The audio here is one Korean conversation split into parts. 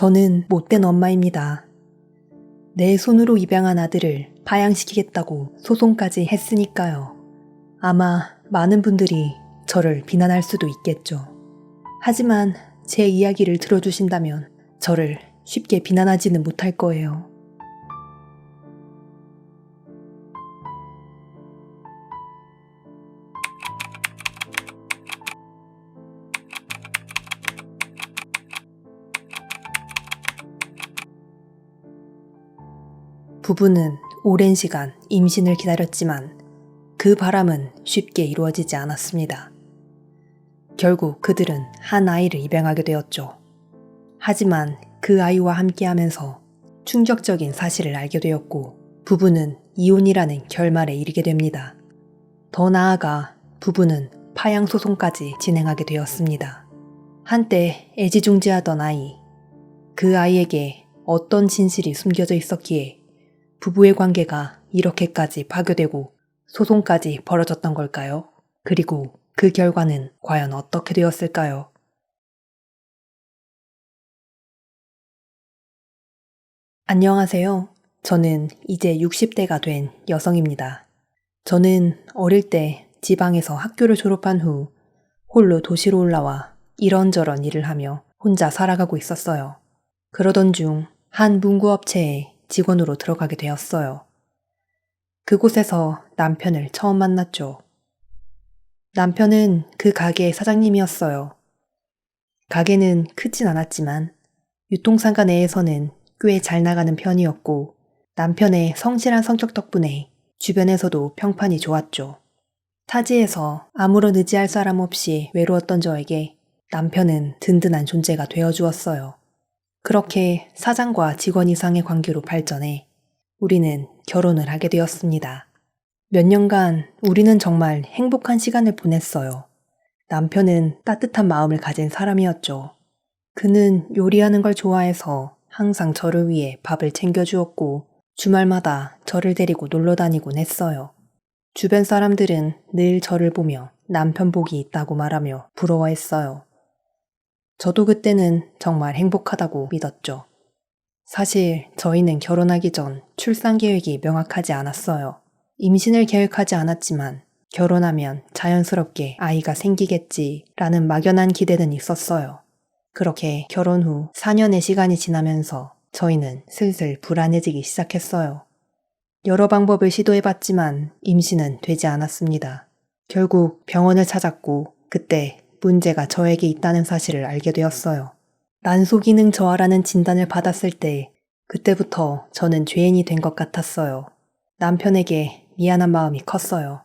저는 못된 엄마입니다. 내 손으로 입양한 아들을 파양시키겠다고 소송까지 했으니까요. 아마 많은 분들이 저를 비난할 수도 있겠죠. 하지만 제 이야기를 들어주신다면 저를 쉽게 비난하지는 못할 거예요. 부부는 오랜 시간 임신을 기다렸지만 그 바람은 쉽게 이루어지지 않았습니다. 결국 그들은 한 아이를 입양하게 되었죠. 하지만 그 아이와 함께하면서 충격적인 사실을 알게 되었고 부부는 이혼이라는 결말에 이르게 됩니다. 더 나아가 부부는 파양 소송까지 진행하게 되었습니다. 한때 애지중지하던 아이, 그 아이에게 어떤 진실이 숨겨져 있었기에 부부의 관계가 이렇게까지 파괴되고 소송까지 벌어졌던 걸까요? 그리고 그 결과는 과연 어떻게 되었을까요? 안녕하세요. 저는 이제 60대가 된 여성입니다. 저는 어릴 때 지방에서 학교를 졸업한 후 홀로 도시로 올라와 이런저런 일을 하며 혼자 살아가고 있었어요. 그러던 중 한 문구업체에 직원으로 들어가게 되었어요. 그곳에서 남편을 처음 만났죠. 남편은 그 가게의 사장님이었어요. 가게는 크진 않았지만 유통상가 내에서는 꽤 잘 나가는 편이었고 남편의 성실한 성격 덕분에 주변에서도 평판이 좋았죠. 타지에서 아무런 의지할 사람 없이 외로웠던 저에게 남편은 든든한 존재가 되어주었어요. 그렇게 사장과 직원 이상의 관계로 발전해 우리는 결혼을 하게 되었습니다. 몇 년간 우리는 정말 행복한 시간을 보냈어요. 남편은 따뜻한 마음을 가진 사람이었죠. 그는 요리하는 걸 좋아해서 항상 저를 위해 밥을 챙겨주었고 주말마다 저를 데리고 놀러 다니곤 했어요. 주변 사람들은 늘 저를 보며 남편 복이 있다고 말하며 부러워했어요. 저도 그때는 정말 행복하다고 믿었죠. 사실 저희는 결혼하기 전 출산 계획이 명확하지 않았어요. 임신을 계획하지 않았지만 결혼하면 자연스럽게 아이가 생기겠지라는 막연한 기대는 있었어요. 그렇게 결혼 후 4년의 시간이 지나면서 저희는 슬슬 불안해지기 시작했어요. 여러 방법을 시도해봤지만 임신은 되지 않았습니다. 결국 병원을 찾았고 그때 문제가 저에게 있다는 사실을 알게 되었어요. 난소기능 저하라는 진단을 받았을 때 그때부터 저는 죄인이 된 것 같았어요. 남편에게 미안한 마음이 컸어요.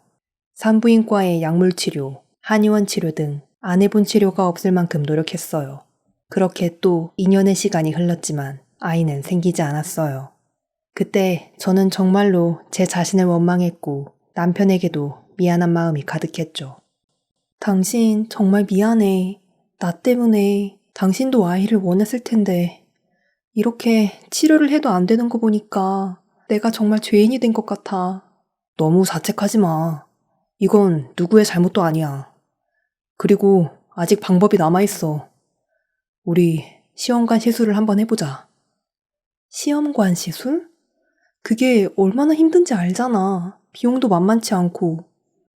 산부인과의 약물치료, 한의원 치료 등 안 해본 치료가 없을 만큼 노력했어요. 그렇게 또 2년의 시간이 흘렀지만 아이는 생기지 않았어요. 그때 저는 정말로 제 자신을 원망했고 남편에게도 미안한 마음이 가득했죠. 당신 정말 미안해. 나 때문에 당신도 아이를 원했을 텐데 이렇게 치료를 해도 안 되는 거 보니까 내가 정말 죄인이 된 것 같아. 너무 자책하지 마. 이건 누구의 잘못도 아니야. 그리고 아직 방법이 남아있어. 우리 시험관 시술을 한번 해보자. 시험관 시술? 그게 얼마나 힘든지 알잖아. 비용도 만만치 않고.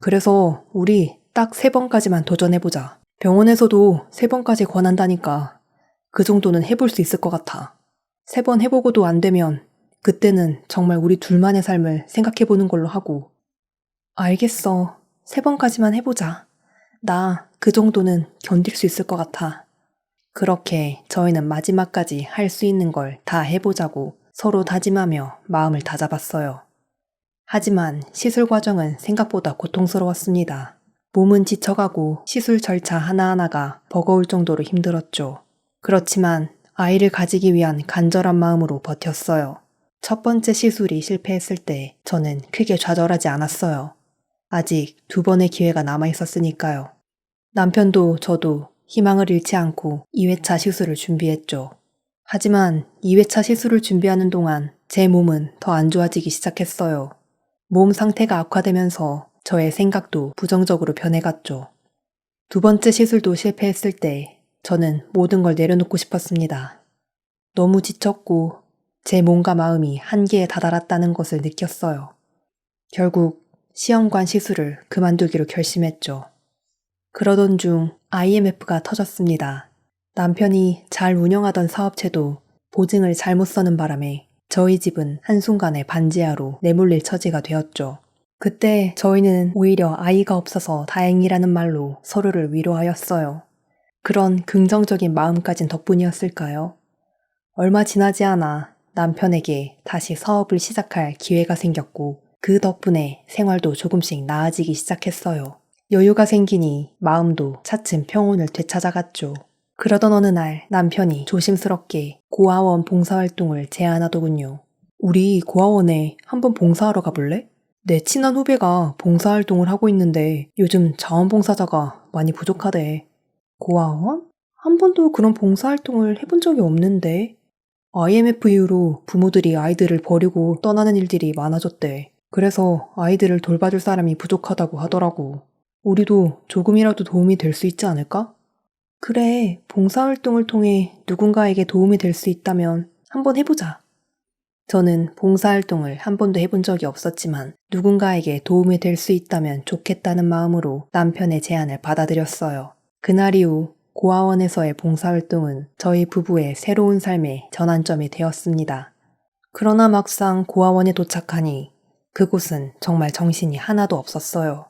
그래서 우리 딱 3번까지만 도전해보자. 병원에서도 3번까지 권한다니까 그 정도는 해볼 수 있을 것 같아. 3번 해보고도 안 되면 그때는 정말 우리 둘만의 삶을 생각해보는 걸로 하고. 알겠어. 3번까지만 해보자. 나 그 정도는 견딜 수 있을 것 같아. 그렇게 저희는 마지막까지 할 수 있는 걸 다 해보자고 서로 다짐하며 마음을 다잡았어요. 하지만 시술 과정은 생각보다 고통스러웠습니다. 몸은 지쳐가고 시술 절차 하나하나가 버거울 정도로 힘들었죠. 그렇지만 아이를 가지기 위한 간절한 마음으로 버텼어요. 첫 번째 시술이 실패했을 때 저는 크게 좌절하지 않았어요. 아직 2번의 기회가 남아있었으니까요. 남편도 저도 희망을 잃지 않고 2회차 시술을 준비했죠. 하지만 2회차 시술을 준비하는 동안 제 몸은 더 안 좋아지기 시작했어요. 몸 상태가 악화되면서 저의 생각도 부정적으로 변해갔죠. 2번째 시술도 실패했을 때 저는 모든 걸 내려놓고 싶었습니다. 너무 지쳤고 제 몸과 마음이 한계에 다다랐다는 것을 느꼈어요. 결국 시험관 시술을 그만두기로 결심했죠. 그러던 중 IMF가 터졌습니다. 남편이 잘 운영하던 사업체도 보증을 잘못 서는 바람에 저희 집은 한순간에 반지하로 내몰릴 처지가 되었죠. 그때 저희는 오히려 아이가 없어서 다행이라는 말로 서로를 위로하였어요. 그런 긍정적인 마음가짐 덕분이었을까요? 얼마 지나지 않아 남편에게 다시 사업을 시작할 기회가 생겼고 그 덕분에 생활도 조금씩 나아지기 시작했어요. 여유가 생기니 마음도 차츰 평온을 되찾아갔죠. 그러던 어느 날 남편이 조심스럽게 고아원 봉사활동을 제안하더군요. 우리 고아원에 한번 봉사하러 가볼래? 내 친한 후배가 봉사활동을 하고 있는데 요즘 자원봉사자가 많이 부족하대. 고아원? 한 번도 그런 봉사활동을 해본 적이 없는데. IMF 이후로 부모들이 아이들을 버리고 떠나는 일들이 많아졌대. 그래서 아이들을 돌봐줄 사람이 부족하다고 하더라고. 우리도 조금이라도 도움이 될 수 있지 않을까? 그래, 봉사활동을 통해 누군가에게 도움이 될 수 있다면 한번 해보자. 저는 봉사활동을 한 번도 해본 적이 없었지만 누군가에게 도움이 될 수 있다면 좋겠다는 마음으로 남편의 제안을 받아들였어요. 그날 이후 고아원에서의 봉사활동은 저희 부부의 새로운 삶의 전환점이 되었습니다. 그러나 막상 고아원에 도착하니 그곳은 정말 정신이 하나도 없었어요.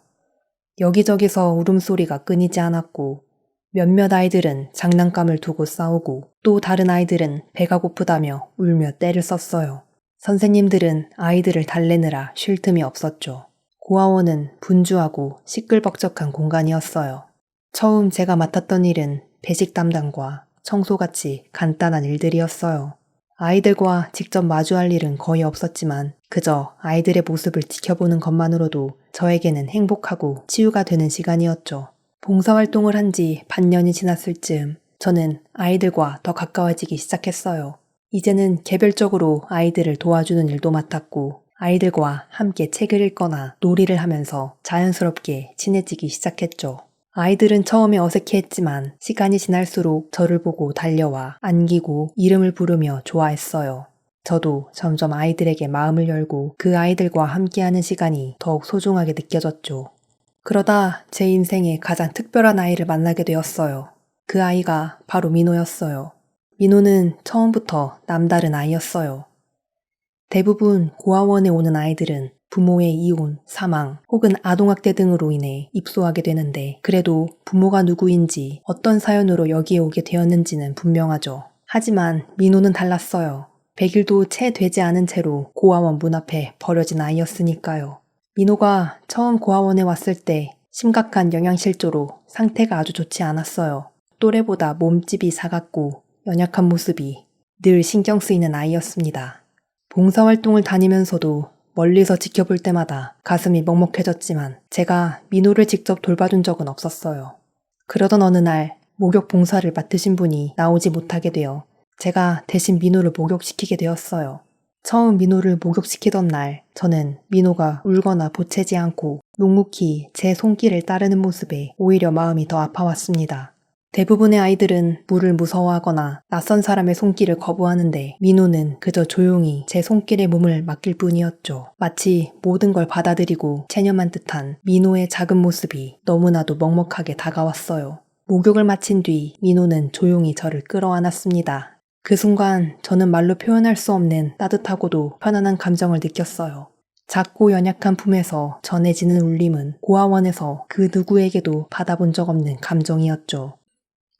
여기저기서 울음소리가 끊이지 않았고 몇몇 아이들은 장난감을 두고 싸우고 또 다른 아이들은 배가 고프다며 울며 떼를 썼어요. 선생님들은 아이들을 달래느라 쉴 틈이 없었죠. 고아원은 분주하고 시끌벅적한 공간이었어요. 처음 제가 맡았던 일은 배식 담당과 청소같이 간단한 일들이었어요. 아이들과 직접 마주할 일은 거의 없었지만 그저 아이들의 모습을 지켜보는 것만으로도 저에게는 행복하고 치유가 되는 시간이었죠. 봉사활동을 한 지 반년이 지났을 즈음 저는 아이들과 더 가까워지기 시작했어요. 이제는 개별적으로 아이들을 도와주는 일도 맡았고 아이들과 함께 책을 읽거나 놀이를 하면서 자연스럽게 친해지기 시작했죠. 아이들은 처음에 어색해했지만 시간이 지날수록 저를 보고 달려와 안기고 이름을 부르며 좋아했어요. 저도 점점 아이들에게 마음을 열고 그 아이들과 함께하는 시간이 더욱 소중하게 느껴졌죠. 그러다 제 인생에 가장 특별한 아이를 만나게 되었어요. 그 아이가 바로 민호였어요. 민호는 처음부터 남다른 아이였어요. 대부분 고아원에 오는 아이들은 부모의 이혼, 사망 혹은 아동학대 등으로 인해 입소하게 되는데 그래도 부모가 누구인지 어떤 사연으로 여기에 오게 되었는지는 분명하죠. 하지만 민호는 달랐어요. 100일도 채 되지 않은 채로 고아원 문 앞에 버려진 아이였으니까요. 민호가 처음 고아원에 왔을 때 심각한 영양실조로 상태가 아주 좋지 않았어요. 또래보다 몸집이 작았고 연약한 모습이 늘 신경 쓰이는 아이였습니다. 봉사활동을 다니면서도 멀리서 지켜볼 때마다 가슴이 먹먹해졌지만 제가 민호를 직접 돌봐준 적은 없었어요. 그러던 어느 날 목욕 봉사를 맡으신 분이 나오지 못하게 되어 제가 대신 민호를 목욕시키게 되었어요. 처음 민호를 목욕시키던 날 저는 민호가 울거나 보채지 않고 묵묵히 제 손길을 따르는 모습에 오히려 마음이 더 아파왔습니다. 대부분의 아이들은 물을 무서워하거나 낯선 사람의 손길을 거부하는데 민호는 그저 조용히 제 손길에 몸을 맡길 뿐이었죠. 마치 모든 걸 받아들이고 체념한 듯한 민호의 작은 모습이 너무나도 먹먹하게 다가왔어요. 목욕을 마친 뒤 민호는 조용히 저를 끌어안았습니다. 그 순간 저는 말로 표현할 수 없는 따뜻하고도 편안한 감정을 느꼈어요. 작고 연약한 품에서 전해지는 울림은 고아원에서 그 누구에게도 받아본 적 없는 감정이었죠.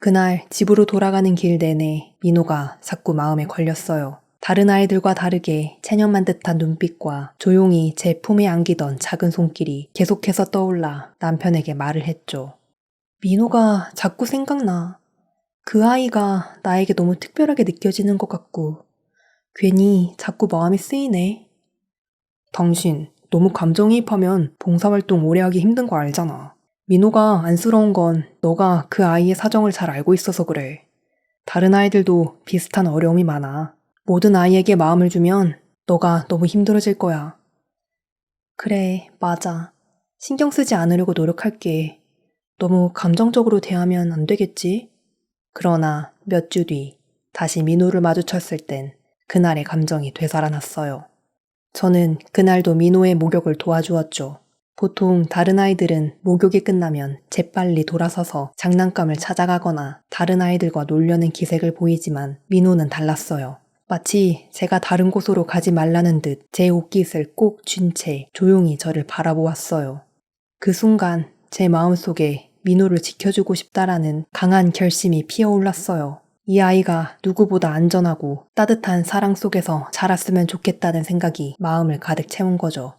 그날 집으로 돌아가는 길 내내 민호가 자꾸 마음에 걸렸어요. 다른 아이들과 다르게 체념한 듯한 눈빛과 조용히 제 품에 안기던 작은 손길이 계속해서 떠올라 남편에게 말을 했죠. 민호가 자꾸 생각나. 그 아이가 나에게 너무 특별하게 느껴지는 것 같고 괜히 자꾸 마음이 쓰이네. 당신 너무 감정이입하면 봉사활동 오래 하기 힘든 거 알잖아. 민호가 안쓰러운 건 너가 그 아이의 사정을 잘 알고 있어서 그래. 다른 아이들도 비슷한 어려움이 많아. 모든 아이에게 마음을 주면 너가 너무 힘들어질 거야. 그래, 맞아. 신경 쓰지 않으려고 노력할게. 너무 감정적으로 대하면 안 되겠지? 그러나 몇 주 뒤 다시 민호를 마주쳤을 땐 그날의 감정이 되살아났어요. 저는 그날도 민호의 목욕을 도와주었죠. 보통 다른 아이들은 목욕이 끝나면 재빨리 돌아서서 장난감을 찾아가거나 다른 아이들과 놀려는 기색을 보이지만 민호는 달랐어요. 마치 제가 다른 곳으로 가지 말라는 듯 제 옷깃을 꼭 쥔 채 조용히 저를 바라보았어요. 그 순간 제 마음속에 민호를 지켜주고 싶다라는 강한 결심이 피어올랐어요. 이 아이가 누구보다 안전하고 따뜻한 사랑 속에서 자랐으면 좋겠다는 생각이 마음을 가득 채운 거죠.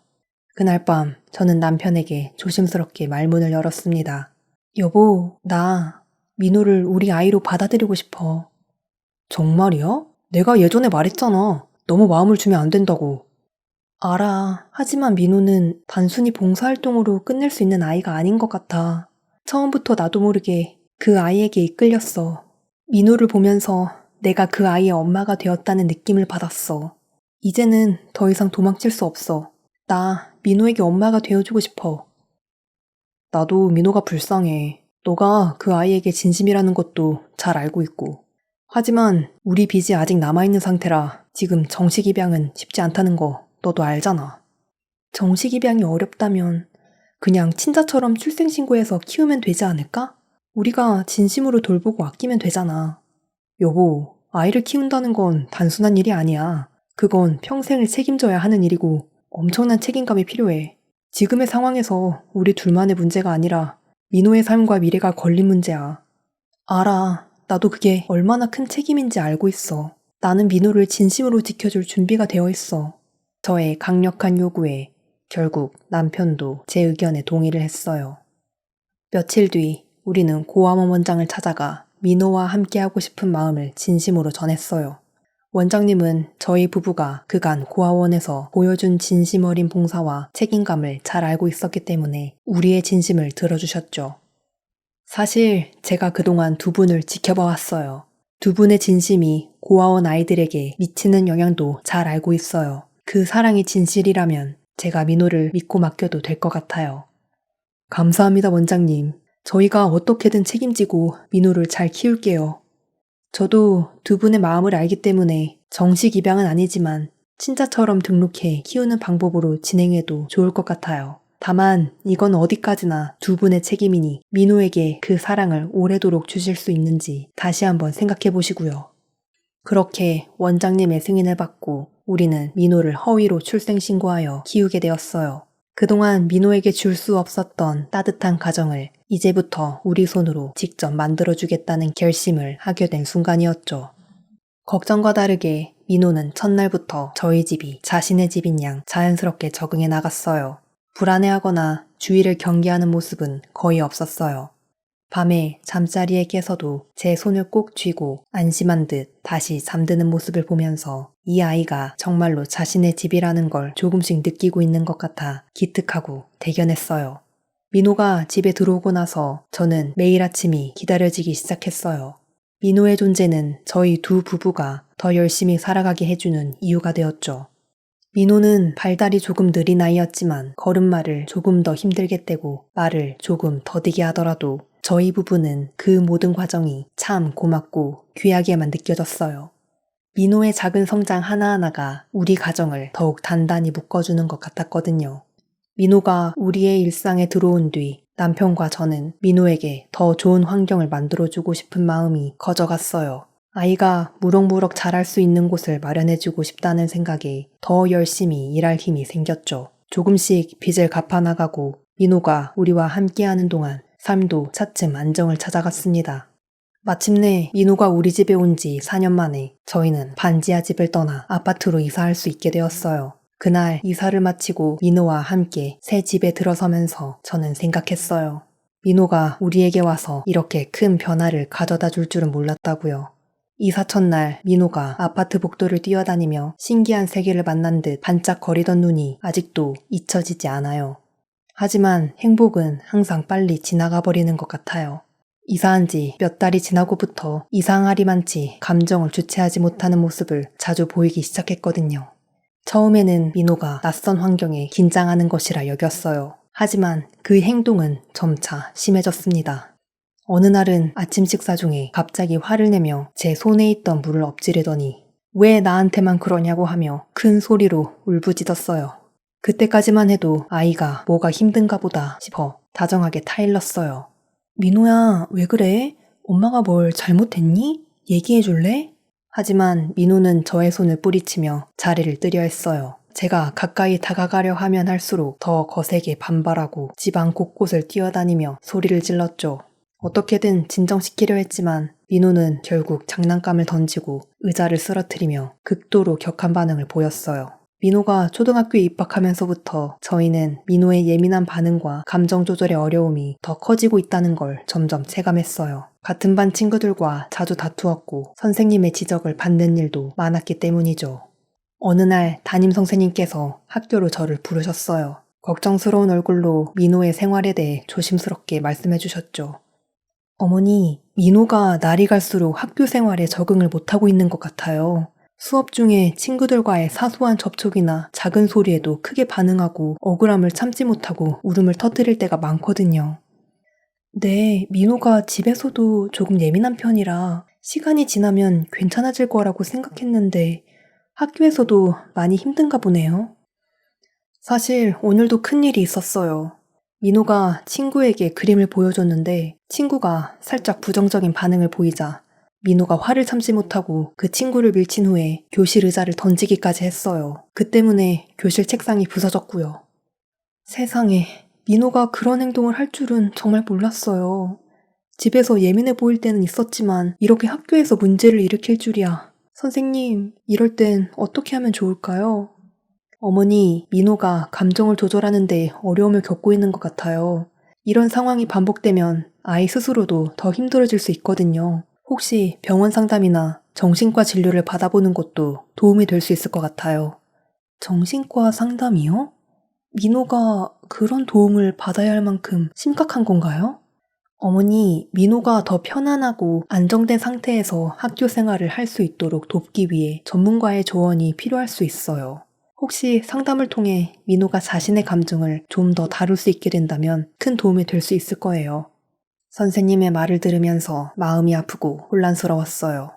그날 밤 저는 남편에게 조심스럽게 말문을 열었습니다. 여보, 나 민호를 우리 아이로 받아들이고 싶어. 정말이야? 내가 예전에 말했잖아. 너무 마음을 주면 안 된다고. 알아. 하지만 민호는 단순히 봉사활동으로 끝낼 수 있는 아이가 아닌 것 같아. 처음부터 나도 모르게 그 아이에게 이끌렸어. 민호를 보면서 내가 그 아이의 엄마가 되었다는 느낌을 받았어. 이제는 더 이상 도망칠 수 없어. 나 민호에게 엄마가 되어주고 싶어. 나도 민호가 불쌍해. 너가 그 아이에게 진심이라는 것도 잘 알고 있고. 하지만 우리 빚이 아직 남아있는 상태라 지금 정식 입양은 쉽지 않다는 거 너도 알잖아. 정식 입양이 어렵다면 그냥 친자처럼 출생신고해서 키우면 되지 않을까? 우리가 진심으로 돌보고 아끼면 되잖아. 여보, 아이를 키운다는 건 단순한 일이 아니야. 그건 평생을 책임져야 하는 일이고 엄청난 책임감이 필요해. 지금의 상황에서 우리 둘만의 문제가 아니라 민호의 삶과 미래가 걸린 문제야. 알아. 나도 그게 얼마나 큰 책임인지 알고 있어. 나는 민호를 진심으로 지켜줄 준비가 되어 있어. 저의 강력한 요구에 결국 남편도 제 의견에 동의를 했어요. 며칠 뒤 우리는 고아원 원장을 찾아가 민호와 함께하고 싶은 마음을 진심으로 전했어요. 원장님은 저희 부부가 그간 고아원에서 보여준 진심 어린 봉사와 책임감을 잘 알고 있었기 때문에 우리의 진심을 들어주셨죠. 사실 제가 그동안 두 분을 지켜봐 왔어요. 두 분의 진심이 고아원 아이들에게 미치는 영향도 잘 알고 있어요. 그 사랑이 진실이라면 제가 민호를 믿고 맡겨도 될 것 같아요. 감사합니다, 원장님. 저희가 어떻게든 책임지고 민호를 잘 키울게요. 저도 두 분의 마음을 알기 때문에 정식 입양은 아니지만 친자처럼 등록해 키우는 방법으로 진행해도 좋을 것 같아요. 다만 이건 어디까지나 두 분의 책임이니 민호에게 그 사랑을 오래도록 주실 수 있는지 다시 한번 생각해 보시고요. 그렇게 원장님의 승인을 받고 우리는 민호를 허위로 출생신고하여 키우게 되었어요. 그동안 민호에게 줄 수 없었던 따뜻한 가정을 이제부터 우리 손으로 직접 만들어주겠다는 결심을 하게 된 순간이었죠. 걱정과 다르게 민호는 첫날부터 저희 집이 자신의 집인 양 자연스럽게 적응해 나갔어요. 불안해하거나 주위를 경계하는 모습은 거의 없었어요. 밤에 잠자리에 깨서도 제 손을 꼭 쥐고 안심한 듯 다시 잠드는 모습을 보면서 이 아이가 정말로 자신의 집이라는 걸 조금씩 느끼고 있는 것 같아 기특하고 대견했어요. 민호가 집에 들어오고 나서 저는 매일 아침이 기다려지기 시작했어요. 민호의 존재는 저희 두 부부가 더 열심히 살아가게 해주는 이유가 되었죠. 민호는 발달이 조금 느린 아이였지만 걸음마를 조금 더 힘들게 떼고 말을 조금 더디게 하더라도 저희 부부는 그 모든 과정이 참 고맙고 귀하게만 느껴졌어요. 민호의 작은 성장 하나하나가 우리 가정을 더욱 단단히 묶어주는 것 같았거든요. 민호가 우리의 일상에 들어온 뒤 남편과 저는 민호에게 더 좋은 환경을 만들어주고 싶은 마음이 커져갔어요. 아이가 무럭무럭 자랄 수 있는 곳을 마련해주고 싶다는 생각에 더 열심히 일할 힘이 생겼죠. 조금씩 빚을 갚아나가고 민호가 우리와 함께하는 동안 삶도 차츰 안정을 찾아갔습니다. 마침내 민호가 우리 집에 온 지 4년 만에 저희는 반지하 집을 떠나 아파트로 이사할 수 있게 되었어요. 그날 이사를 마치고 민호와 함께 새 집에 들어서면서 저는 생각했어요. 민호가 우리에게 와서 이렇게 큰 변화를 가져다 줄 줄은 몰랐다고요. 이사 첫날 민호가 아파트 복도를 뛰어다니며 신기한 세계를 만난 듯 반짝거리던 눈이 아직도 잊혀지지 않아요. 하지만 행복은 항상 빨리 지나가 버리는 것 같아요. 이사한 지 몇 달이 지나고부터 이상하리만치 감정을 주체하지 못하는 모습을 자주 보이기 시작했거든요. 처음에는 민호가 낯선 환경에 긴장하는 것이라 여겼어요. 하지만 그 행동은 점차 심해졌습니다. 어느 날은 아침 식사 중에 갑자기 화를 내며 제 손에 있던 물을 엎지르더니 왜 나한테만 그러냐고 하며 큰 소리로 울부짖었어요. 그때까지만 해도 아이가 뭐가 힘든가 보다 싶어 다정하게 타일렀어요. 민호야, 왜 그래? 엄마가 뭘 잘못했니? 얘기해 줄래? 하지만 민호는 저의 손을 뿌리치며 자리를 뜨려 했어요. 제가 가까이 다가가려 하면 할수록 더 거세게 반발하고 집안 곳곳을 뛰어다니며 소리를 질렀죠. 어떻게든 진정시키려 했지만 민호는 결국 장난감을 던지고 의자를 쓰러뜨리며 극도로 격한 반응을 보였어요. 민호가 초등학교에 입학하면서부터 저희는 민호의 예민한 반응과 감정 조절의 어려움이 더 커지고 있다는 걸 점점 체감했어요. 같은 반 친구들과 자주 다투었고 선생님의 지적을 받는 일도 많았기 때문이죠. 어느 날 담임 선생님께서 학교로 저를 부르셨어요. 걱정스러운 얼굴로 민호의 생활에 대해 조심스럽게 말씀해 주셨죠. 어머니, 민호가 날이 갈수록 학교 생활에 적응을 못하고 있는 것 같아요. 수업 중에 친구들과의 사소한 접촉이나 작은 소리에도 크게 반응하고 억울함을 참지 못하고 울음을 터뜨릴 때가 많거든요. 네, 민호가 집에서도 조금 예민한 편이라 시간이 지나면 괜찮아질 거라고 생각했는데 학교에서도 많이 힘든가 보네요. 사실 오늘도 큰일이 있었어요. 민호가 친구에게 그림을 보여줬는데 친구가 살짝 부정적인 반응을 보이자 민호가 화를 참지 못하고 그 친구를 밀친 후에 교실 의자를 던지기까지 했어요. 그 때문에 교실 책상이 부서졌고요. 세상에, 민호가 그런 행동을 할 줄은 정말 몰랐어요. 집에서 예민해 보일 때는 있었지만 이렇게 학교에서 문제를 일으킬 줄이야. 선생님, 이럴 땐 어떻게 하면 좋을까요? 어머니, 민호가 감정을 조절하는데 어려움을 겪고 있는 것 같아요. 이런 상황이 반복되면 아이 스스로도 더 힘들어질 수 있거든요. 혹시 병원 상담이나 정신과 진료를 받아보는 것도 도움이 될 수 있을 것 같아요. 정신과 상담이요? 민호가 그런 도움을 받아야 할 만큼 심각한 건가요? 어머니, 민호가 더 편안하고 안정된 상태에서 학교 생활을 할 수 있도록 돕기 위해 전문가의 조언이 필요할 수 있어요. 혹시 상담을 통해 민호가 자신의 감정을 좀 더 다룰 수 있게 된다면 큰 도움이 될 수 있을 거예요. 선생님의 말을 들으면서 마음이 아프고 혼란스러웠어요.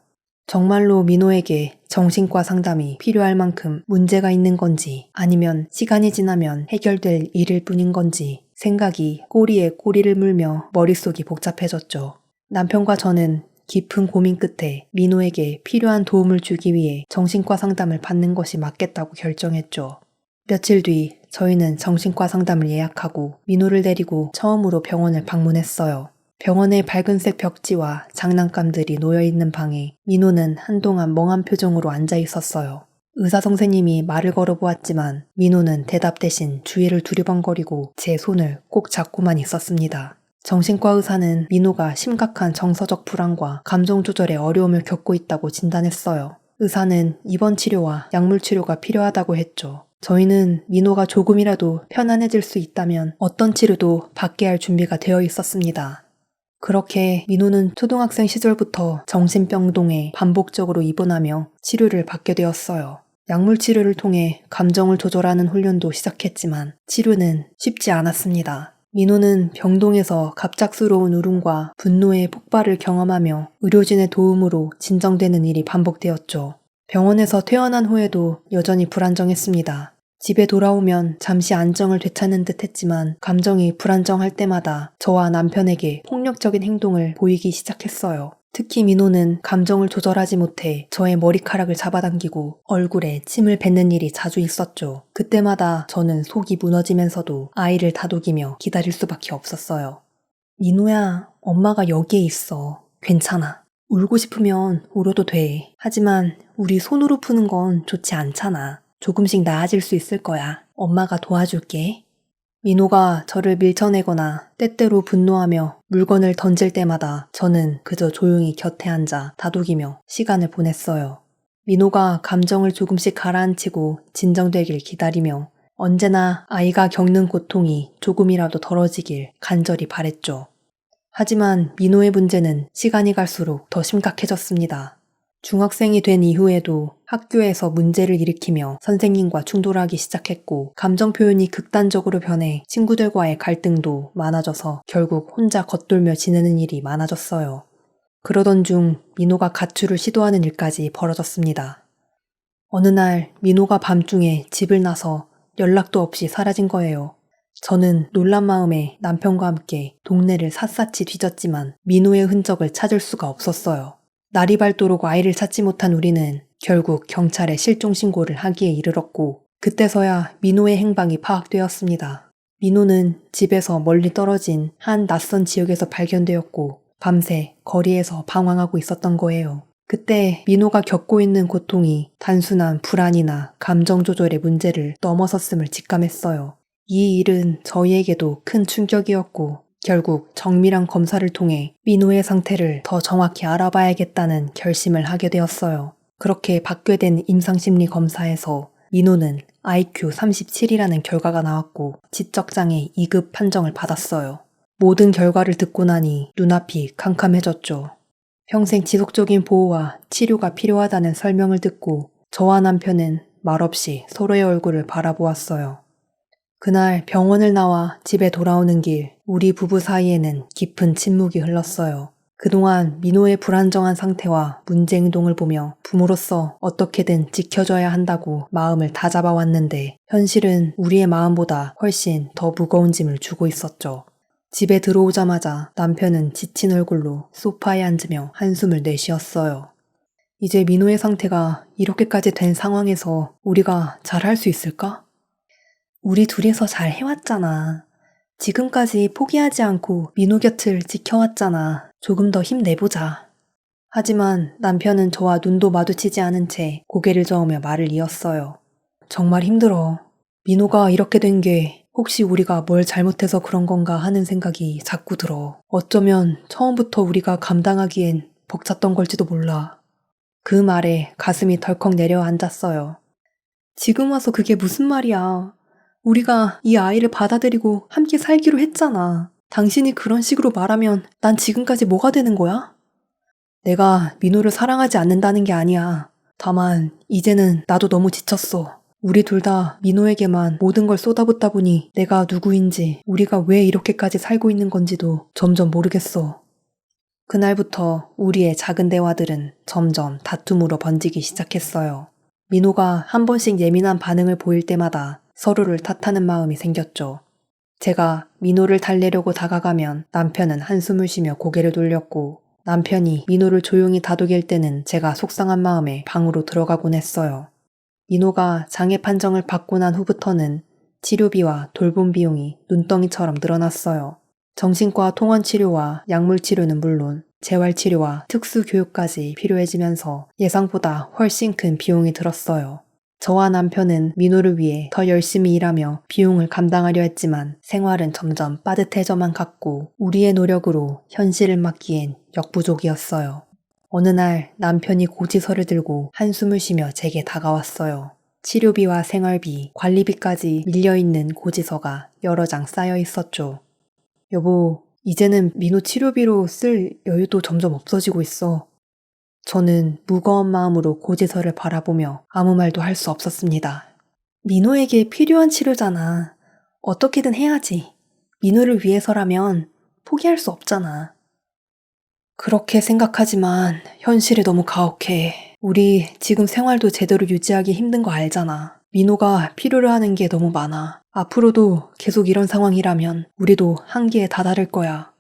정말로 민호에게 정신과 상담이 필요할 만큼 문제가 있는 건지 아니면 시간이 지나면 해결될 일일 뿐인 건지 생각이 꼬리에 꼬리를 물며 머릿속이 복잡해졌죠. 남편과 저는 깊은 고민 끝에 민호에게 필요한 도움을 주기 위해 정신과 상담을 받는 것이 맞겠다고 결정했죠. 며칠 뒤 저희는 정신과 상담을 예약하고 민호를 데리고 처음으로 병원을 방문했어요. 병원의 밝은색 벽지와 장난감들이 놓여있는 방에 민호는 한동안 멍한 표정으로 앉아 있었어요. 의사 선생님이 말을 걸어보았지만 민호는 대답 대신 주위를 두리번거리고 제 손을 꼭 잡고만 있었습니다. 정신과 의사는 민호가 심각한 정서적 불안과 감정 조절에 어려움을 겪고 있다고 진단했어요. 의사는 입원 치료와 약물 치료가 필요하다고 했죠. 저희는 민호가 조금이라도 편안해질 수 있다면 어떤 치료도 받게 할 준비가 되어 있었습니다. 그렇게 민호는 초등학생 시절부터 정신병동에 반복적으로 입원하며 치료를 받게 되었어요. 약물 치료를 통해 감정을 조절하는 훈련도 시작했지만 치료는 쉽지 않았습니다. 민호는 병동에서 갑작스러운 울음과 분노의 폭발을 경험하며 의료진의 도움으로 진정되는 일이 반복되었죠. 병원에서 퇴원한 후에도 여전히 불안정했습니다. 집에 돌아오면 잠시 안정을 되찾는 듯 했지만 감정이 불안정할 때마다 저와 남편에게 폭력적인 행동을 보이기 시작했어요. 특히 민호는 감정을 조절하지 못해 저의 머리카락을 잡아당기고 얼굴에 침을 뱉는 일이 자주 있었죠. 그때마다 저는 속이 무너지면서도 아이를 다독이며 기다릴 수밖에 없었어요. 민호야, 엄마가 여기에 있어. 괜찮아. 울고 싶으면 울어도 돼. 하지만 우리 손으로 푸는 건 좋지 않잖아. 조금씩 나아질 수 있을 거야. 엄마가 도와줄게. 민호가 저를 밀쳐내거나 때때로 분노하며 물건을 던질 때마다 저는 그저 조용히 곁에 앉아 다독이며 시간을 보냈어요. 민호가 감정을 조금씩 가라앉히고 진정되길 기다리며 언제나 아이가 겪는 고통이 조금이라도 덜어지길 간절히 바랬죠. 하지만 민호의 문제는 시간이 갈수록 더 심각해졌습니다. 중학생이 된 이후에도 학교에서 문제를 일으키며 선생님과 충돌하기 시작했고 감정 표현이 극단적으로 변해 친구들과의 갈등도 많아져서 결국 혼자 겉돌며 지내는 일이 많아졌어요. 그러던 중 민호가 가출을 시도하는 일까지 벌어졌습니다. 어느 날 민호가 밤중에 집을 나서 연락도 없이 사라진 거예요. 저는 놀란 마음에 남편과 함께 동네를 샅샅이 뒤졌지만 민호의 흔적을 찾을 수가 없었어요. 날이 밝도록 아이를 찾지 못한 우리는 결국 경찰에 실종 신고를 하기에 이르렀고 그때서야 민호의 행방이 파악되었습니다. 민호는 집에서 멀리 떨어진 한 낯선 지역에서 발견되었고 밤새 거리에서 방황하고 있었던 거예요. 그때 민호가 겪고 있는 고통이 단순한 불안이나 감정 조절의 문제를 넘어섰음을 직감했어요. 이 일은 저희에게도 큰 충격이었고 결국 정밀한 검사를 통해 민호의 상태를 더 정확히 알아봐야겠다는 결심을 하게 되었어요. 그렇게 받게 된 임상심리 검사에서 민호는 IQ 37이라는 결과가 나왔고 지적장애 2급 판정을 받았어요. 모든 결과를 듣고 나니 눈앞이 캄캄해졌죠. 평생 지속적인 보호와 치료가 필요하다는 설명을 듣고 저와 남편은 말없이 서로의 얼굴을 바라보았어요. 그날 병원을 나와 집에 돌아오는 길, 우리 부부 사이에는 깊은 침묵이 흘렀어요. 그동안 민호의 불안정한 상태와 문제 행동을 보며 부모로서 어떻게든 지켜줘야 한다고 마음을 다잡아왔는데 현실은 우리의 마음보다 훨씬 더 무거운 짐을 주고 있었죠. 집에 들어오자마자 남편은 지친 얼굴로 소파에 앉으며 한숨을 내쉬었어요. 이제 민호의 상태가 이렇게까지 된 상황에서 우리가 잘할 수 있을까? 우리 둘이서 잘 해왔잖아. 지금까지 포기하지 않고 민호 곁을 지켜왔잖아. 조금 더 힘내보자. 하지만 남편은 저와 눈도 마주치지 않은 채 고개를 저으며 말을 이었어요. 정말 힘들어. 민호가 이렇게 된 게 혹시 우리가 뭘 잘못해서 그런 건가 하는 생각이 자꾸 들어. 어쩌면 처음부터 우리가 감당하기엔 벅찼던 걸지도 몰라. 그 말에 가슴이 덜컥 내려앉았어요. 지금 와서 그게 무슨 말이야. 우리가 이 아이를 받아들이고 함께 살기로 했잖아. 당신이 그런 식으로 말하면 난 지금까지 뭐가 되는 거야? 내가 민호를 사랑하지 않는다는 게 아니야. 다만 이제는 나도 너무 지쳤어. 우리 둘 다 민호에게만 모든 걸 쏟아붓다 보니 내가 누구인지 우리가 왜 이렇게까지 살고 있는 건지도 점점 모르겠어. 그날부터 우리의 작은 대화들은 점점 다툼으로 번지기 시작했어요. 민호가 한 번씩 예민한 반응을 보일 때마다 서로를 탓하는 마음이 생겼죠. 제가 민호를 달래려고 다가가면 남편은 한숨을 쉬며 고개를 돌렸고 남편이 민호를 조용히 다독일 때는 제가 속상한 마음에 방으로 들어가곤 했어요. 민호가 장애 판정을 받고 난 후부터는 치료비와 돌봄 비용이 눈덩이처럼 늘어났어요. 정신과 통원치료와 약물치료는 물론 재활치료와 특수교육까지 필요해지면서 예상보다 훨씬 큰 비용이 들었어요. 저와 남편은 민호를 위해 더 열심히 일하며 비용을 감당하려 했지만 생활은 점점 빠듯해져만 갔고 우리의 노력으로 현실을 막기엔 역부족이었어요. 어느 날 남편이 고지서를 들고 한숨을 쉬며 제게 다가왔어요. 치료비와 생활비, 관리비까지 밀려있는 고지서가 여러 장 쌓여 있었죠. 여보, 이제는 민호 치료비로 쓸 여유도 점점 없어지고 있어. 저는 무거운 마음으로 고지서를 바라보며 아무 말도 할 수 없었습니다. 민호에게 필요한 치료잖아. 어떻게든 해야지. 민호를 위해서라면 포기할 수 없잖아. 그렇게 생각하지만 현실이 너무 가혹해. 우리 지금 생활도 제대로 유지하기 힘든 거 알잖아. 민호가 필요로 하는 게 너무 많아. 앞으로도 계속 이런 상황이라면 우리도 한계에 다다를 거야.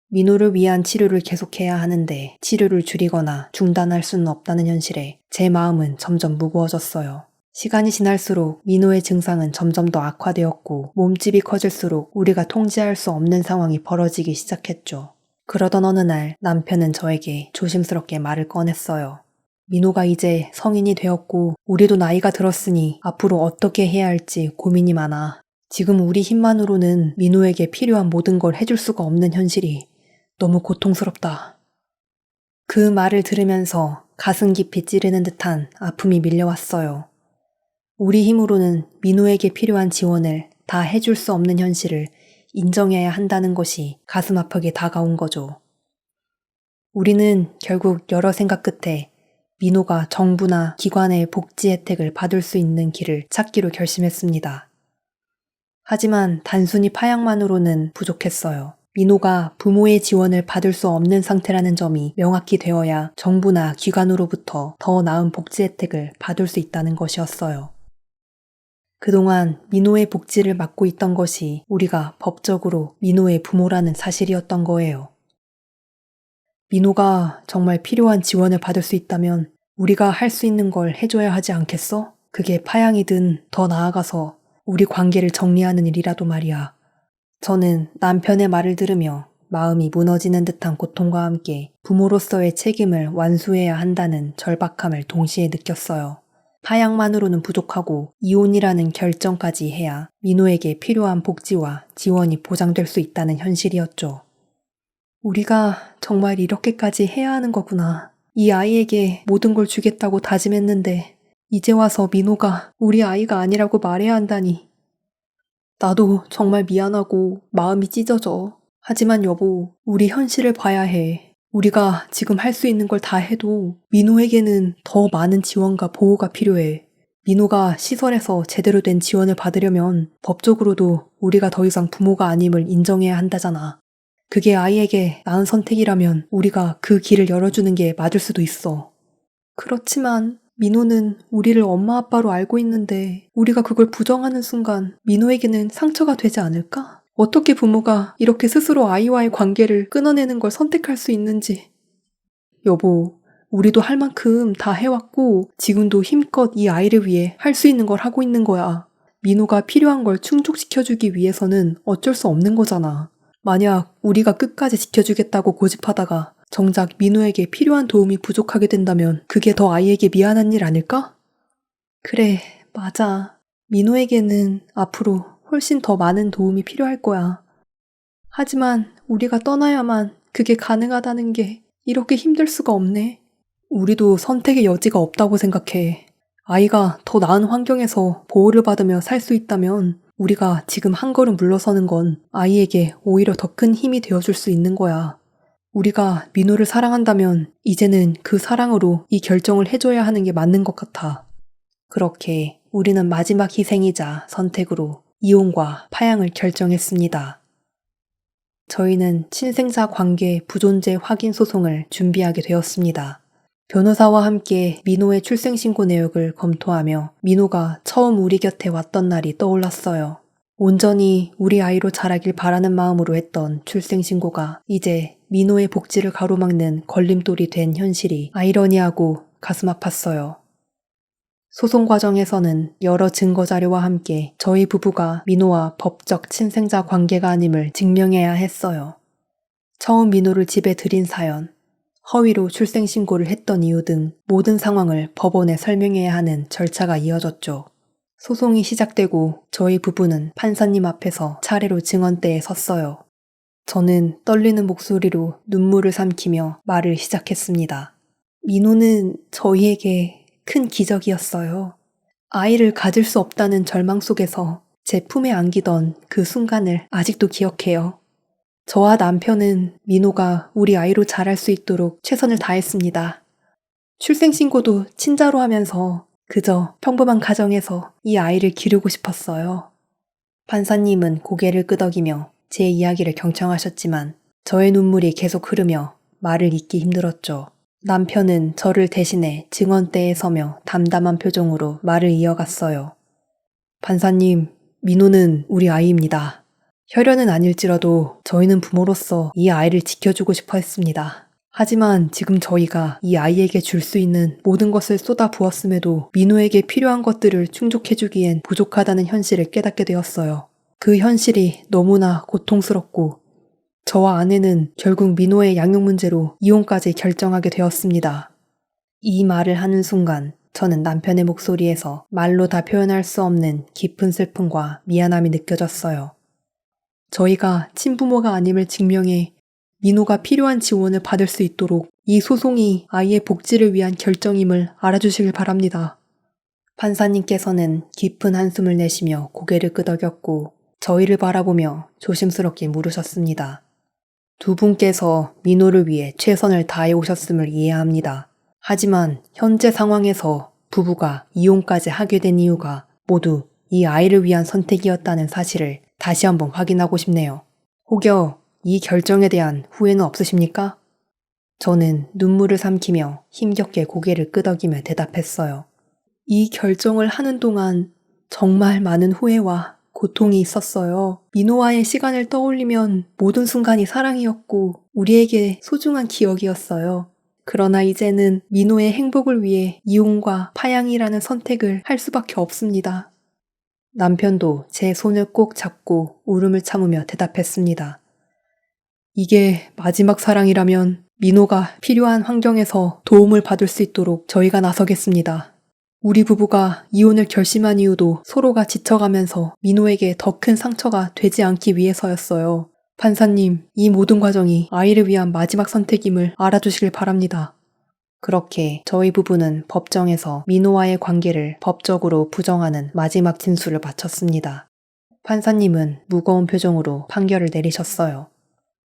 민호를 위한 치료를 계속해야 하는데 치료를 줄이거나 중단할 수는 없다는 현실에 제 마음은 점점 무거워졌어요. 시간이 지날수록 민호의 증상은 점점 더 악화되었고 몸집이 커질수록 우리가 통제할 수 없는 상황이 벌어지기 시작했죠. 그러던 어느 날 남편은 저에게 조심스럽게 말을 꺼냈어요. 민호가 이제 성인이 되었고 우리도 나이가 들었으니 앞으로 어떻게 해야 할지 고민이 많아. 지금 우리 힘만으로는 민호에게 필요한 모든 걸 해줄 수가 없는 현실이 너무 고통스럽다. 그 말을 들으면서 가슴 깊이 찌르는 듯한 아픔이 밀려왔어요. 우리 힘으로는 민호에게 필요한 지원을 다 해줄 수 없는 현실을 인정해야 한다는 것이 가슴 아프게 다가온 거죠. 우리는 결국 여러 생각 끝에 민호가 정부나 기관의 복지 혜택을 받을 수 있는 길을 찾기로 결심했습니다. 하지만 단순히 파양만으로는 부족했어요. 민호가 부모의 지원을 받을 수 없는 상태라는 점이 명확히 되어야 정부나 기관으로부터 더 나은 복지 혜택을 받을 수 있다는 것이었어요. 그동안 민호의 복지를 맡고 있던 것이 우리가 법적으로 민호의 부모라는 사실이었던 거예요. 민호가 정말 필요한 지원을 받을 수 있다면 우리가 할 수 있는 걸 해줘야 하지 않겠어? 그게 파양이든 더 나아가서 우리 관계를 정리하는 일이라도 말이야. 저는 남편의 말을 들으며 마음이 무너지는 듯한 고통과 함께 부모로서의 책임을 완수해야 한다는 절박함을 동시에 느꼈어요. 파양만으로는 부족하고 이혼이라는 결정까지 해야 민호에게 필요한 복지와 지원이 보장될 수 있다는 현실이었죠. 우리가 정말 이렇게까지 해야 하는 거구나. 이 아이에게 모든 걸 주겠다고 다짐했는데 이제 와서 민호가 우리 아이가 아니라고 말해야 한다니. 나도 정말 미안하고 마음이 찢어져. 하지만 여보, 우리 현실을 봐야 해. 우리가 지금 할 수 있는 걸 다 해도 민호에게는 더 많은 지원과 보호가 필요해. 민호가 시설에서 제대로 된 지원을 받으려면 법적으로도 우리가 더 이상 부모가 아님을 인정해야 한다잖아. 그게 아이에게 나은 선택이라면 우리가 그 길을 열어주는 게 맞을 수도 있어. 그렇지만 민호는 우리를 엄마 아빠로 알고 있는데 우리가 그걸 부정하는 순간 민호에게는 상처가 되지 않을까? 어떻게 부모가 이렇게 스스로 아이와의 관계를 끊어내는 걸 선택할 수 있는지. 여보, 우리도 할 만큼 다 해왔고 지금도 힘껏 이 아이를 위해 할 수 있는 걸 하고 있는 거야. 민호가 필요한 걸 충족시켜주기 위해서는 어쩔 수 없는 거잖아. 만약 우리가 끝까지 지켜주겠다고 고집하다가 정작 민호에게 필요한 도움이 부족하게 된다면 그게 더 아이에게 미안한 일 아닐까? 그래, 맞아. 민호에게는 앞으로 훨씬 더 많은 도움이 필요할 거야. 하지만 우리가 떠나야만 그게 가능하다는 게 이렇게 힘들 수가 없네. 우리도 선택의 여지가 없다고 생각해. 아이가 더 나은 환경에서 보호를 받으며 살 수 있다면 우리가 지금 한 걸음 물러서는 건 아이에게 오히려 더 큰 힘이 되어줄 수 있는 거야. 우리가 민호를 사랑한다면 이제는 그 사랑으로 이 결정을 해줘야 하는 게 맞는 것 같아. 그렇게 우리는 마지막 희생이자 선택으로 이혼과 파양을 결정했습니다. 저희는 친생자 관계 부존재 확인 소송을 준비하게 되었습니다. 변호사와 함께 민호의 출생신고 내역을 검토하며 민호가 처음 우리 곁에 왔던 날이 떠올랐어요. 온전히 우리 아이로 자라길 바라는 마음으로 했던 출생신고가 이제 민호의 복지를 가로막는 걸림돌이 된 현실이 아이러니하고 가슴 아팠어요. 소송 과정에서는 여러 증거 자료와 함께 저희 부부가 민호와 법적 친생자 관계가 아님을 증명해야 했어요. 처음 민호를 집에 들인 사연, 허위로 출생신고를 했던 이유 등 모든 상황을 법원에 설명해야 하는 절차가 이어졌죠. 소송이 시작되고 저희 부부는 판사님 앞에서 차례로 증언대에 섰어요. 저는 떨리는 목소리로 눈물을 삼키며 말을 시작했습니다. 민호는 저희에게 큰 기적이었어요. 아이를 가질 수 없다는 절망 속에서 제 품에 안기던 그 순간을 아직도 기억해요. 저와 남편은 민호가 우리 아이로 자랄 수 있도록 최선을 다했습니다. 출생신고도 친자로 하면서 그저 평범한 가정에서 이 아이를 기르고 싶었어요. 판사님은 고개를 끄덕이며 제 이야기를 경청하셨지만 저의 눈물이 계속 흐르며 말을 잇기 힘들었죠. 남편은 저를 대신해 증언대에 서며 담담한 표정으로 말을 이어갔어요. 판사님, 민호는 우리 아이입니다. 혈연은 아닐지라도 저희는 부모로서 이 아이를 지켜주고 싶어 했습니다. 하지만 지금 저희가 이 아이에게 줄 수 있는 모든 것을 쏟아 부었음에도 민호에게 필요한 것들을 충족해주기엔 부족하다는 현실을 깨닫게 되었어요. 그 현실이 너무나 고통스럽고 저와 아내는 결국 민호의 양육 문제로 이혼까지 결정하게 되었습니다. 이 말을 하는 순간 저는 남편의 목소리에서 말로 다 표현할 수 없는 깊은 슬픔과 미안함이 느껴졌어요. 저희가 친부모가 아님을 증명해 민호가 필요한 지원을 받을 수 있도록 이 소송이 아이의 복지를 위한 결정임을 알아주시길 바랍니다. 판사님께서는 깊은 한숨을 내쉬며 고개를 끄덕였고 저희를 바라보며 조심스럽게 물으셨습니다. 두 분께서 민호를 위해 최선을 다해 오셨음을 이해합니다. 하지만 현재 상황에서 부부가 이혼까지 하게 된 이유가 모두 이 아이를 위한 선택이었다는 사실을 다시 한번 확인하고 싶네요. 혹여 이 결정에 대한 후회는 없으십니까? 저는 눈물을 삼키며 힘겹게 고개를 끄덕이며 대답했어요. 이 결정을 하는 동안 정말 많은 후회와 고통이 있었어요. 민호와의 시간을 떠올리면 모든 순간이 사랑이었고 우리에게 소중한 기억이었어요. 그러나 이제는 민호의 행복을 위해 이혼과 파양이라는 선택을 할 수밖에 없습니다. 남편도 제 손을 꼭 잡고 울음을 참으며 대답했습니다. 이게 마지막 사랑이라면 민호가 필요한 환경에서 도움을 받을 수 있도록 저희가 나서겠습니다. 우리 부부가 이혼을 결심한 이유도 서로가 지쳐가면서 민호에게 더 큰 상처가 되지 않기 위해서였어요. 판사님, 이 모든 과정이 아이를 위한 마지막 선택임을 알아주시길 바랍니다. 그렇게 저희 부부는 법정에서 민호와의 관계를 법적으로 부정하는 마지막 진술을 바쳤습니다. 판사님은 무거운 표정으로 판결을 내리셨어요.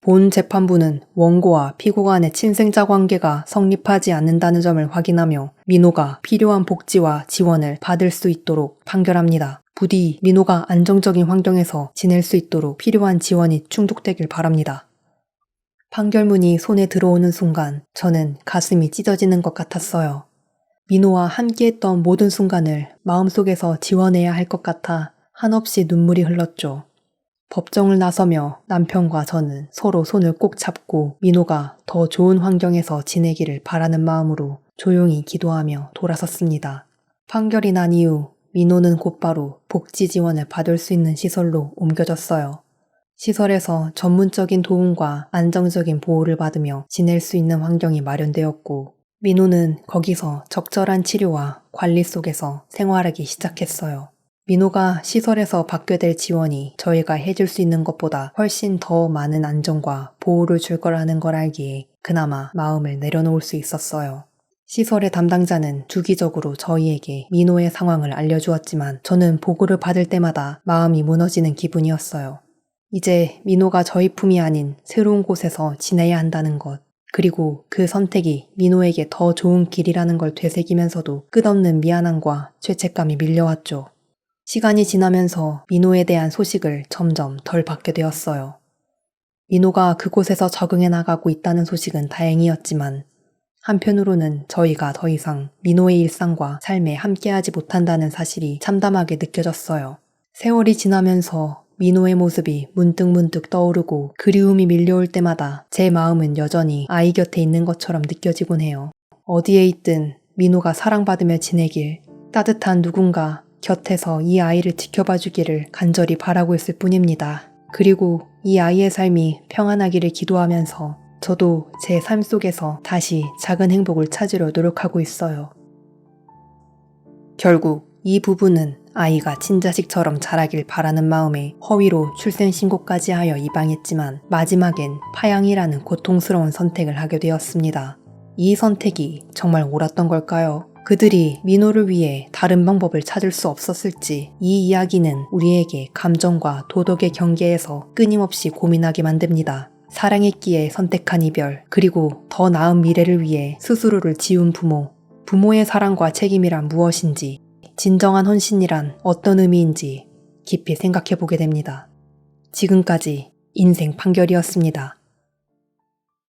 본 재판부는 원고와 피고 간의 친생자 관계가 성립하지 않는다는 점을 확인하며 민호가 필요한 복지와 지원을 받을 수 있도록 판결합니다. 부디 민호가 안정적인 환경에서 지낼 수 있도록 필요한 지원이 충족되길 바랍니다. 판결문이 손에 들어오는 순간 저는 가슴이 찢어지는 것 같았어요. 민호와 함께했던 모든 순간을 마음속에서 지워내야 할 것 같아 한없이 눈물이 흘렀죠. 법정을 나서며 남편과 저는 서로 손을 꼭 잡고 민호가 더 좋은 환경에서 지내기를 바라는 마음으로 조용히 기도하며 돌아섰습니다. 판결이 난 이후 민호는 곧바로 복지 지원을 받을 수 있는 시설로 옮겨졌어요. 시설에서 전문적인 도움과 안정적인 보호를 받으며 지낼 수 있는 환경이 마련되었고 민호는 거기서 적절한 치료와 관리 속에서 생활하기 시작했어요. 민호가 시설에서 받게 될 지원이 저희가 해줄 수 있는 것보다 훨씬 더 많은 안정과 보호를 줄 거라는 걸 알기에 그나마 마음을 내려놓을 수 있었어요. 시설의 담당자는 주기적으로 저희에게 민호의 상황을 알려주었지만 저는 보고를 받을 때마다 마음이 무너지는 기분이었어요. 이제 민호가 저희 품이 아닌 새로운 곳에서 지내야 한다는 것, 그리고 그 선택이 민호에게 더 좋은 길이라는 걸 되새기면서도 끝없는 미안함과 죄책감이 밀려왔죠. 시간이 지나면서 민호에 대한 소식을 점점 덜 받게 되었어요. 민호가 그곳에서 적응해 나가고 있다는 소식은 다행이었지만 한편으로는 저희가 더 이상 민호의 일상과 삶에 함께하지 못한다는 사실이 참담하게 느껴졌어요. 세월이 지나면서 민호의 모습이 문득문득 떠오르고 그리움이 밀려올 때마다 제 마음은 여전히 아이 곁에 있는 것처럼 느껴지곤 해요. 어디에 있든 민호가 사랑받으며 지내길, 따뜻한 누군가 곁에서 이 아이를 지켜봐 주기를 간절히 바라고 있을 뿐입니다. 그리고 이 아이의 삶이 평안하기를 기도하면서 저도 제 삶 속에서 다시 작은 행복을 찾으려 노력하고 있어요. 결국 이 부부는 아이가 친자식처럼 자라길 바라는 마음에 허위로 출생신고까지 하여 입양했지만 마지막엔 파양이라는 고통스러운 선택을 하게 되었습니다. 이 선택이 정말 옳았던 걸까요? 그들이 민호를 위해 다른 방법을 찾을 수 없었을지 이 이야기는 우리에게 감정과 도덕의 경계에서 끊임없이 고민하게 만듭니다. 사랑했기에 선택한 이별, 그리고 더 나은 미래를 위해 스스로를 지운 부모, 부모의 사랑과 책임이란 무엇인지, 진정한 헌신이란 어떤 의미인지 깊이 생각해보게 됩니다. 지금까지 인생 판결이었습니다.